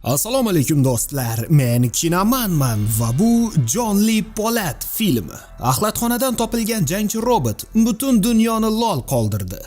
Assalomu alaykum do'stlar, men Kinamanman va bu Jonli Polat filmi. Axlatxonadan topilgan jangchi robot butun dunyoni lol qoldirdi.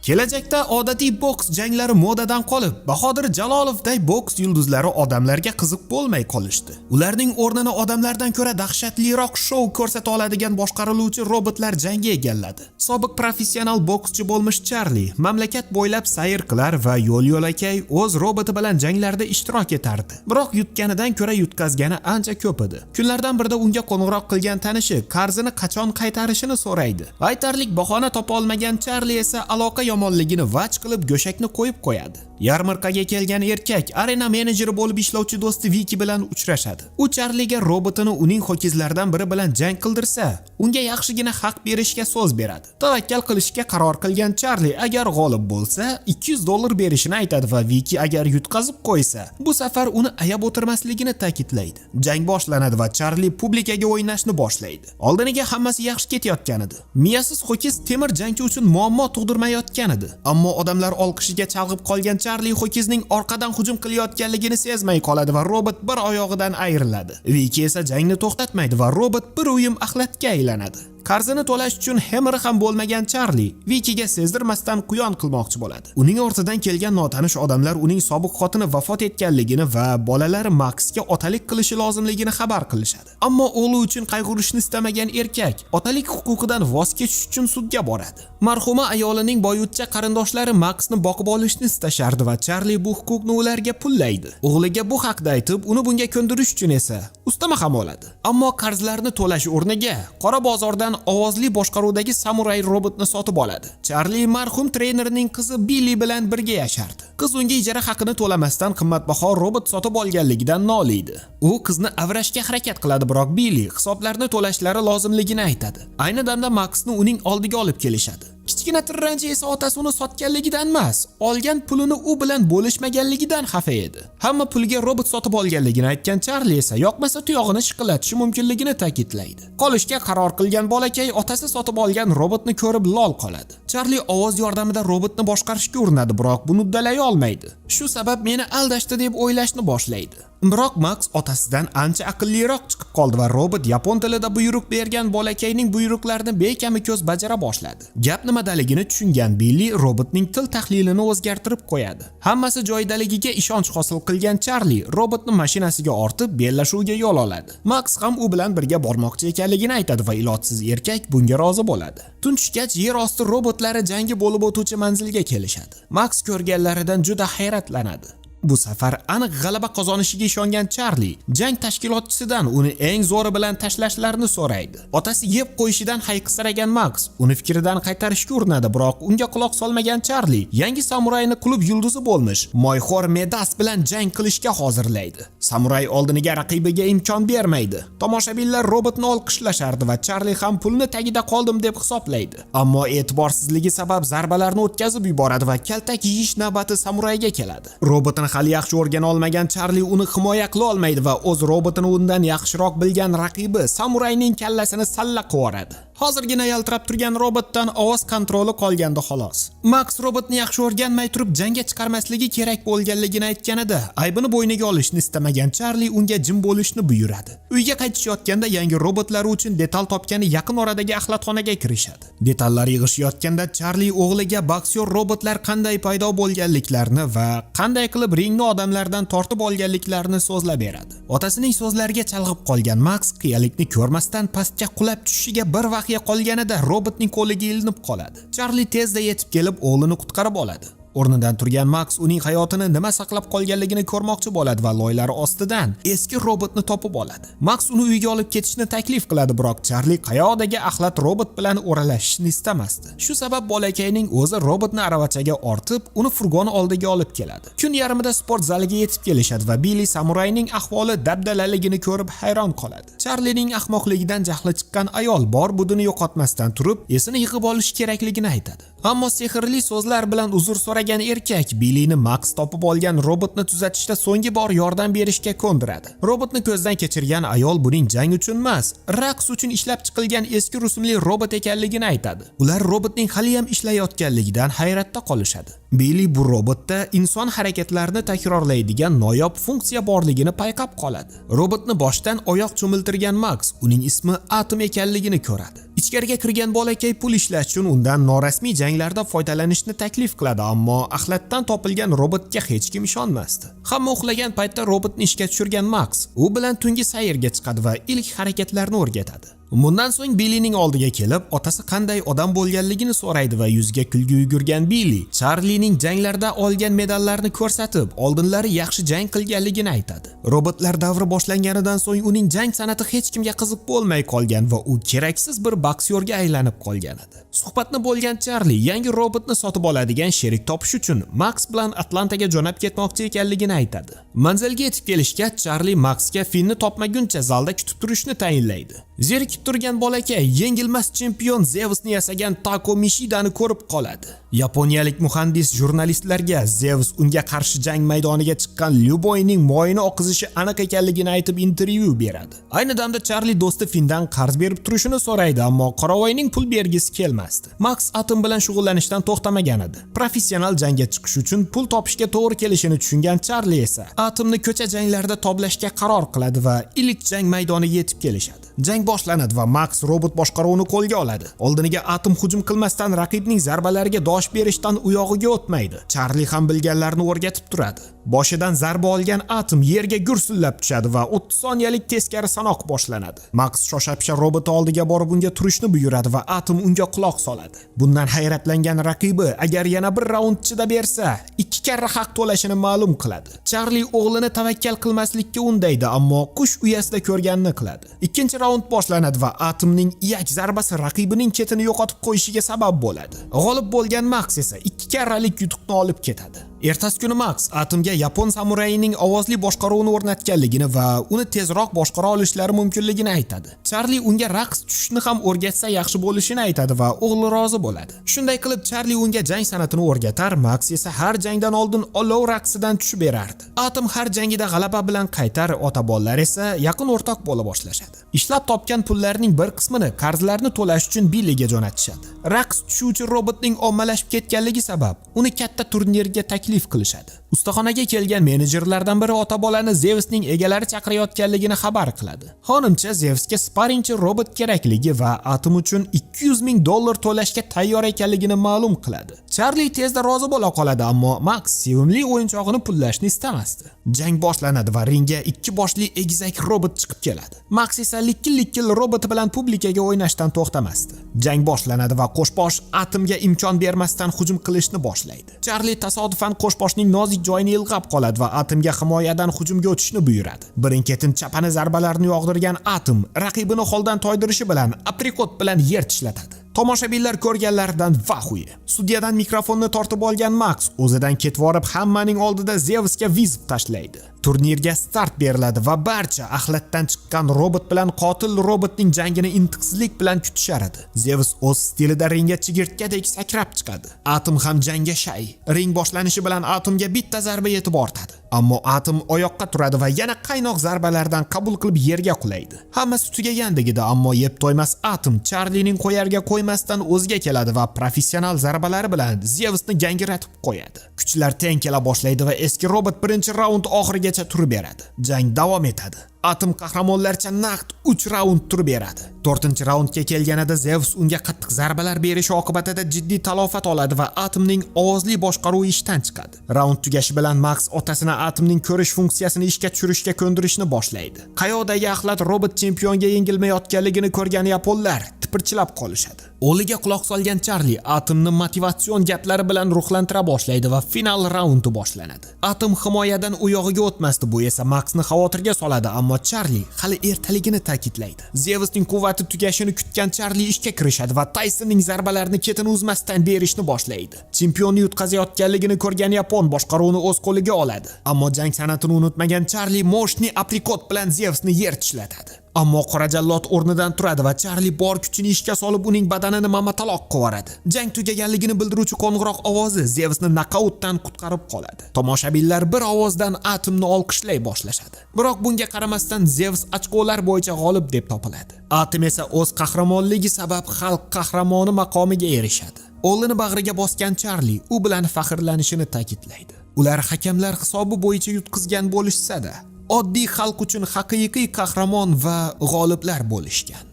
Kelajakda odatiy boks janglari modadan qolib, Bahodir Jalolovday boks yulduzlari odamlarga qiziq bo'lmay qolishdi. Ularning o'rnini odamlardan ko'ra dahshatliroq shou ko'rsata oladigan boshqariluvchi robotlar jangi egalladi. Sobiq professional bokschi bo'lmish Charlie mamlakat bo'ylab sayr qilar va yo'l-yo'lakay o'z roboti bilan janglarda ishtirok etardi. Biroq yutganidan ko'ra yutqazgani ancha ko'p edi. Kunlardan birida unga qo'ng'iroq qilgan tanishi qarzini qachon qaytarishini so'raydi. Aytarlik bahona topa olmagan Charlie esa aloqa yomonligini vaj qilib go'shakni qo'yib qo'yadi. Yarmarkaga kelgan erkak arena menejeri bo'lib ishlovchi do'sti Viki bilan uchrashadi. U Charliga robotini uning ho'kizlaridan biri bilan jang qildirsa, unga yaxshigina haq berishga so'z beradi. Tavakkal qilishga qaror qilgan Charlie agar g'olib bo'lsa, $200 berishini aytadi va Viki agar yutqazib qo'ysa, bu safar uni ayab o'tirmasligini ta'kidlaydi. Jang boshlanadi va Charlie publikaga o'ynashni boshlaydi. Oldiniga hammasi yaxshi ketayotgan edi. Miyasiz ho'kiz temir jangchi uchun muammo tug'dirmayotgan edi. Ammo odamlar olqishiga chalg'ib qolgan Charlie ho'kizning orqadan hujum qilayotganligini sezmay qoladi va robot bir oyog'idan ayriladi. Viki esa jangni to'xtatmaydi va robot bir o'yim axlatga aylanadi. Qarzini to'lash uchun hemiri ham bo'lmagan Charlie Vikiga sezdirmasdan quyon qilmoqchi bo'ladi. Uning ortidan kelgan notanish odamlar uning sobiq xotini vafot etganligini va bolalari Maxga otalik qilishi lozimligini xabar qilishadi. Ammo o'g'li uchun qayg'urishni istamagan erkak otalik huquqidan voz kechish uchun sudga boradi. Marhuma ayolining boyutcha qarindoshlari Maxni boqib olishni istashardi va Charlie bu huquqni ularga pullaydi. O'g'liga bu haqda aytib, uni bunga ko'ndirish uchun esa ustama ham oladi. Ammo qarzlarni to'lash o'rniga qora bozordan ovozli boshqaruvdagi samuray robotni sotib oladi. Charlie marhum trenerning qizi Billy bilan birga yashardi. Qiz unga ijara haqini to'lamasdan qimmatbaho robot sotib olganligidan noliydi. U qizni avrashga harakat qiladi, biroq Billy hisoblarni to'lashlari lozimligini aytadi. Ayni damda Maxni uning oldiga olib kelishadi. Kichkina tirranchi esa otasi uni sotganligidan emas, olgan pulini u bilan bo'lishmaganligidan xafa edi. Hamma pulga robot sotib olganligini aytgan Charlie esa yoqmasa tuyog'ini shiqillatishi mumkinligini ta'kidlaydi. Qolishga qaror qilgan bolakay otasi sotib olgan robotni ko'rib lol qoladi. Charlie ovoz yordamida robotni boshqarishga urinadi, biroq buni uddalay olmaydi. Shu sabab meni aldashdi deb o'ylashni boshlaydi. Biroq Max otasidan ancha aqlliroq chiqib qoldi va robot yapon tilida buyruq bergan bolakayning buyruqlarini bekami ko'z bajara boshladi. Gap nimadaligini tushungan Billy robotning til tahlilini o'zgartirib qo'yadi. Hammasi joydaligiga ishonch hosil qilgan Charlie robotni mashinasiga ortib bellashuvga yo'l oladi. Max ham u bilan birga bormoqchi ekanligini aytadi va ilojsiz erkak bunga rozi bo'ladi. Tunchgach yer osti robotlari jangi bo'lib o'tuvchi manzilga kelishadi. Max ko'rganlaridan juda hayratlanadi. Bu safar aniq g'alaba qozonishiga ishongan Charlie jang tashkilotchisidan uni eng zo'ri bilan tashlashlarini so'raydi. Otasi yeb qo'yishidan hayqisiragan Max uni fikridan qaytarishga urinadi, biroq unga quloq solmagan Charlie yangi samurayni klub yulduzi bo'lmish Moyxor Medas bilan jang qilishga hozirlaydi. Samuray oldiniga raqibiga imkon bermaydi. Tomoshabinlar robotni olqishlashardi va Charlie ham pulni tagida qoldim deb hisoblaydi. Ammo e'tiborsizligi sabab zarbalarni o'tkazib yuboradi va kaltak yeyish navbati samurayga keladi. Robotni hali yaxshi o'rgana olmagan Charlie uni himoya qila olmaydi va o'z robotini undan yaxshiroq bilgan raqibi samurayning kallasini salla qivoradi. Hozirgina yaltirab turgan robotdan ovoz kontroli qolgandi xolos. Max robotni yaxshi o'rganmay turib jangga chiqarmasligi kerak bo'lganligini aytganida, aybini bo'yniga olishni istamagan Charlie unga jim bo'lishni buyuradi. Uyga qaytishayotganda yangi robotlari uchun detal topgani yaqin oradagi axlatxonaga kirishadi. Detallar yig'ishayotganda Charlie o'g'liga boksyor robotlar qanday paydo bo'lganliklarini va qanday qilib ringni odamlardan tortib olganliklarini so'zlab beradi. Otasining so'zlariga chalg'ib qolgan Max qiyalikni ko'rmasdan pastga qulab tushishiga bir vaqt qolganida robotning qo'liga ilinib qoladi. Charlie tezda yetib kelib o'g'lini qutqarib oladi. O'rnidan turgan Max uning hayotini nima saqlab qolganligini ko'rmoqchi bo'ladi va loylari ostidan eski robotni topib oladi. Max uni uyga olib ketishni taklif qiladi, biroq Charlie qayoqdagi axlat robot bilan o'ralashishni istamasdi. Shu sabab bolakayning o'zi robotni aravachaga ortib, uni furgon oldiga olib keladi. Kun yarmida sport zaliga yetib kelishadi va Billy samurayning ahvoli dabdalaligini ko'rib hayron qoladi. Charliening ahmoqligidan jahli chiqqan ayol bor budini yo'qotmasdan turib, esini yig'ib olish kerakligini aytadi. Ammo sehrli so'zlar bilan uzr so'ragan erkak Billini Max topib olgan robotni tuzatishda so'nggi bor yordam berishga ko'ndiradi. Robotni ko'zdan kechirgan ayol buning jang uchun emas, raqs uchun ishlab chiqilgan eski rusumli robot ekanligini aytadi. Ular robotning hali ham ishlayotganligidan hayratda qolishadi. Billi bu robotda inson harakatlarini takrorlaydigan noyob funksiya borligini payqab qoladi. Robotni boshdan oyoq cho'miltirgan Max uning ismi Atom ekanligini ko'radi. Ichkariga kirgan bolakay pul ishlash uchun undan norasmiy janglarda foydalanishni taklif qiladi, ammo axlatdan topilgan robotga hech kim ishonmasdi. Hamma uxlagan paytda robotni ishga tushirgan Max u bilan tungi sayrga chiqadi va ilk harakatlarni o'rgatadi. Bundan so'ng Billining oldiga kelib, otasi qanday odam bo'lganligini so'raydi va yuziga kulgi yugurgan Billi Charlie'ning janglarda olgan medallarni ko'rsatib, oldinlari yaxshi jang qilganligini aytadi. Robotlar davri boshlanganidan so'ng uning jang san'ati hech kimga qiziq bo'lmay qolgan va u keraksiz bir boksyorga aylanib qolgan edi. Suhbatni bo'lgan Charlie yangi robotni sotib oladigan sherik topish uchun Max bilan Atlantaga jo'nab ketmoqchi ekanligini aytadi. Manzilga yetib kelishgach, Charlie Maxga Finnni topmaguncha zalda kutib turishni tayinlaydi. Zerikib turgan bolakay yengilmas chempion Zeusni yasagan Tako Mishidani ko'rib qoladi. Yaponiyalik muhandis jurnalistlarga Zeus unga qarshi jang maydoniga chiqqan Lyuboyning moyini oqizishi aniq ekanligini aytib intervyu beradi. Ayni damda Charlie do'sti Finndan qarz berib turishini so'raydi, ammo Qoravoyning pul bergisi kelmasdi. Max Atom bilan shug'ullanishdan to'xtamagan edi. Professional jangga chiqish uchun pul topishga to'g'ri kelishini tushungan Charlie esa Atomni ko'cha janglarida toblashga qaror qiladi va ilk jang maydoniga yetib kelishadi. Jang boshlanadi va Max robot boshqaruvini qo'lga oladi. Oldiniga Atom hujum qilmasdan raqibning zarbalariga dosh berishdan uyog'iga o'tmaydi. Charlie ham bilganlarini o'rgatib turadi. Boshidan zarba olgan Atom yerga gursillab tushadi va 30 soniyalik teskari sanoq boshlanadi. Max shosha-pisha robot oldiga borib unga turishni buyuradi va Atom unga quloq soladi. Bundan hayratlangan raqibi agar yana bir raund chida bersa, 2 karra haq to'lashini ma'lum qiladi. Charlie o'g'lini tavakkal qilmaslikka undaydi, ammo qush uyasida ko'rganini qiladi. Ikkinchi raund boshlanadi va Atomning iyak zarbasi raqibining chetini yo'qotib qo'yishiga sabab bo'ladi. G'olib bo'lgan Max esa 2 karralik yutuqni olib ketadi. Ertasi kuni Max Atomga yapon samurayining ovozli boshqaruvini o'rnatganligini va uni tezroq boshqara olishlari mumkinligini aytadi. Charlie unga raqs tushishni ham o'rgatsa yaxshi bo'lishini aytadi va o'g'li rozi bo'ladi. Shunday qilib Charlie unga jang san'atini o'rgatar, Max esa har jangdan oldin olov raqsidan tushib berardi. Atom har jangida g'alaba bilan qaytar, ota-bolalar esa yaqin o'rtoq bo'la boshlashadi. Ishlab topgan pullarning bir qismini qarzlarni to'lash uchun Billiga jo'natishadi. Raqs tushuvchi robotning ommalashib ketganligi sabab uni katta turnirga taklif qilishadi. Ustaxonaga kelgan menejerlardan biri ota-bolani Zeusning egalari chaqirayotganligini xabar qiladi. Xonimcha Zeusga sparingchi robot kerakligi va Atom uchun $200,000 to'lashga tayyor ekanligini ma'lum qiladi. Charlie tezda rozi bo'la qoladi, ammo Max sevimli o'yinchog'ini pullashni istamasdi. Jang boshlanadi va ringga 2 boshli egizak robot chiqib keladi. Max esa likkil robot bilan publikaga o'ynashdan to'xtamasdi. Jang boshlanadi va qo'shbosh Atomga imkon bermasdan hujum qilishni boshlaydi. Charlie tasodifan qo'shboshning nozik joyini ilg'ab qoladi va Atomga himoyadan hujumga o'tishni buyuradi. Birin-ketin chapani zarbalarni yog'dirgan Atom raqibini holdan toydirishi bilan aprikot bilan yer tishlatadi. Tomoshabinlar ko'rganlaridan vahuy. Sudyadan mikrofonni tortib olgan Max o'zidan ketib borib hammaning oldida Zeusga vizib tashlaydi. Turnirga start beriladi va barcha axlatdan chiqqan robot bilan qotil robotning jangini intiqsizlik bilan kutishar edi. Zeus o'z stilida ringga chigirtkadek sakrab chiqadi. Atom ham jangga shay. Ring boshlanishi bilan Atomga bitta zarba yetib ortadi. Ammo Atom oyoqqa turadi va yana qaynoq zarbalardan qabul qilib yerga qulaydi. Hammasi tugagandagida, ammo yeb to'ymas Atom Charlie'ning qo'yarga qo'ymasdan o'ziga keladi va professional zarbalari bilan Zeusni gangratib qo'yadi. Kuchlar teng kela boshlaydi va eski robot birinchi raund oxirigacha turib beradi. Jang davom etadi. Atom qahramonlarcha naqd 3 raund turib beradi. 4-raundga kelganida Zeus unga qattiq zarbalar berishi oqibatida jiddiy talofat oladi va Atomning ovozli boshqaruvi ishdan chiqadi. Raund tugashi bilan Max otasini Atomning ko'rish funksiyasini ishga tushirishga ko'ndirishni boshlaydi. Qayoqdagi axlat robot chempionga yengilmayotganligini ko'rgan yaponlar tipirchilab qolishadi. O'liga quloq solgan Charlie Atomni motivatsion gaplari bilan ruhlantira boshlaydi va final raundi boshlanadi. Atom himoyadan u yog'iga o'tmasdi, bu esa Maxni xavotirga soladi, ammo Charlie hali ertaligini ta'kidlaydi. Zeusning quvvati tugashini kutgan Charlie ishga kirishadi va Taysonning zarbalarini ketini uzmasdan berishni boshlaydi. Chempionni yutqazayotganligini ko'rgan yapon boshqaruvni o'z qo'liga oladi. Ammo jang san'atini unutmagan Charlie moshni aprikot bilan Zeusni yer tishlatadi. Ammo qora jallod o'rnidan turadi va Charli bor kuchini ishga solib uning badanini mamataloq qivoradi. Jang tugaganligini bildiruvchi qo'ng'iroq ovozi Zevsni nokautdan qutqarib qoladi. Tomoshabinlar bir ovozdan Atomni olqishlay boshlashadi. Biroq bunga qaramasdan Zevs ochkolar bo'yicha g'olib deb topiladi. Atom esa o'z qahramonligi sabab xalq qahramoni maqomiga erishadi. O'g'lini bag'riga bosgan Charli u bilan faxrlanishini ta'kidlaydi. Ular hakamlar hisobi bo'yicha yutqizgan bo'lishsa-da, oddiy xalq uchun haqiqiy qahramon va g'oliblar bo'lishgan.